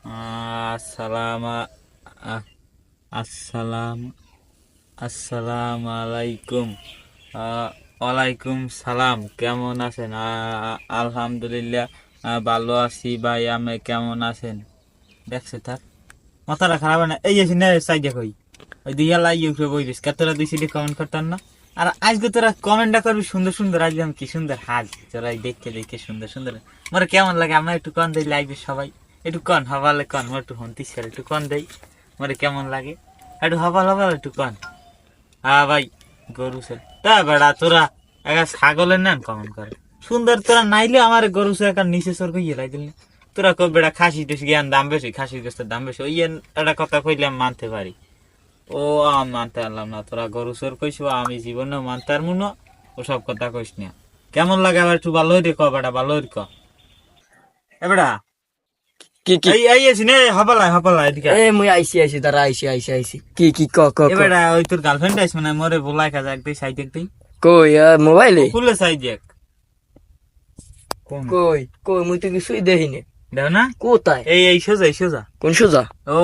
আসসালাম আসসালাম আসসালাম আলাইকুম। ওয়ালাইকুম সালাম। কেমন আছেন? আলহামদুলিল্লাহ, ভালো আছি ভাই। আমি কেমন আছেন? দেখছে তার মাথাটা খারাপ না। এই আছি না, চাই দেখো ওই দিয়ে লাই উঠে বইলিস তোরা দুই সিটি কমেন্ট করতাম না। আর আজকে তোরা কমেন্টটা করবি সুন্দর সুন্দর। আজকে আমি কি সুন্দর হাজ তোরা দেখতে দেখে সুন্দর সুন্দর আমার কেমন লাগে। আমার একটু কন দেই লাইভে সবাই একটু কন হবালে কন মোর একটু হন্তিস করে একটু কন দেই মরে কেমন লাগে একটু হবাল হবাল একটু কন। হ্যাঁ ভাই, গরু সে তা বেড়া তোরা একটা ছাগলের নেন কমেন্ট করে সুন্দর। তোরা নাইলে আমার গরু সে একটা নিচে সর গিয়ে লাই দিল। তোরা কই বেড়া খাসি টুসি জ্ঞান দাম বেশি, খাসির গোস্তের দাম বেশি, ওই একটা কথা কইলে আমি মানতে পারি। ও আমি মানতে পারলাম না। তোরা গরু চোর কইস, আমি জীবনে মানতে পারবো না। ওসব কথা কইস না। কেমন লাগে আবার একটু ভালো হইরে ক বেটা, ভালো হইরে ক এ বেটা। কি কি এই এই আছি নে, হপালাই হপালাই এদিকে এ মুই আইছি দাঁড়া আইছি কি কি ক ক এ ক বেটা। ওই তোর গার্লফ্রেন্ড আইস মানে মোরে বলাই কাজ একদিন সাইড একদিন কই মোবাইলে খুলে সাইড এক কোন কই কই মুই তো কিছুই দেখিনি দেখ না। কোথায় এই এই সোজা এই সোজা কোন সোজা ও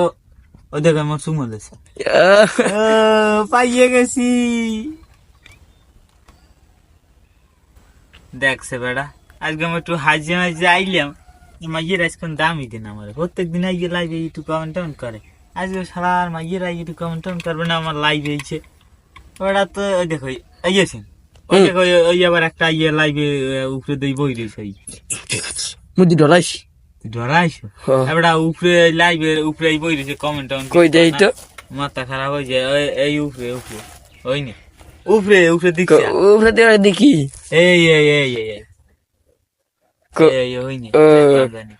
ওই দেখো আমার চুমো দিছে। আহ, পাইয়ে গেছি। দেখছে বেটা, আজকে আমি একটু হাজিয়ে মাঝে আইলাম। মাইয়ের আজকে দামই দিন আমার প্রত্যেক দিন আইয়ে লাইভে একটু কমেন্ট টমেন্ট করে। আজকে সারা মাইয়ের আইয়ে একটু কমেন্ট টমেন্ট করবে না আমার লাইভে এইছে ওরা তো। ওই দেখো আইয়েছেন, ওই দেখো ওই আবার একটা ইয়ে লাইভে উপরে দিয়ে বই রয়েছে। ওই মুই দি ডরাইছি তুই ধরাইছো এবার উপরে লাইভে উপরে বই রয়েছে কমেন্ট টমেন্ট কই দেই তো মাথা খারাপ হয়ে যায়। এই উপরে উপরে ওই নে উপরে উপরে দিচ্ছে। উপরে দিয়ে দেখি এই এই এই এই ক- এই ওই নে ও। জানি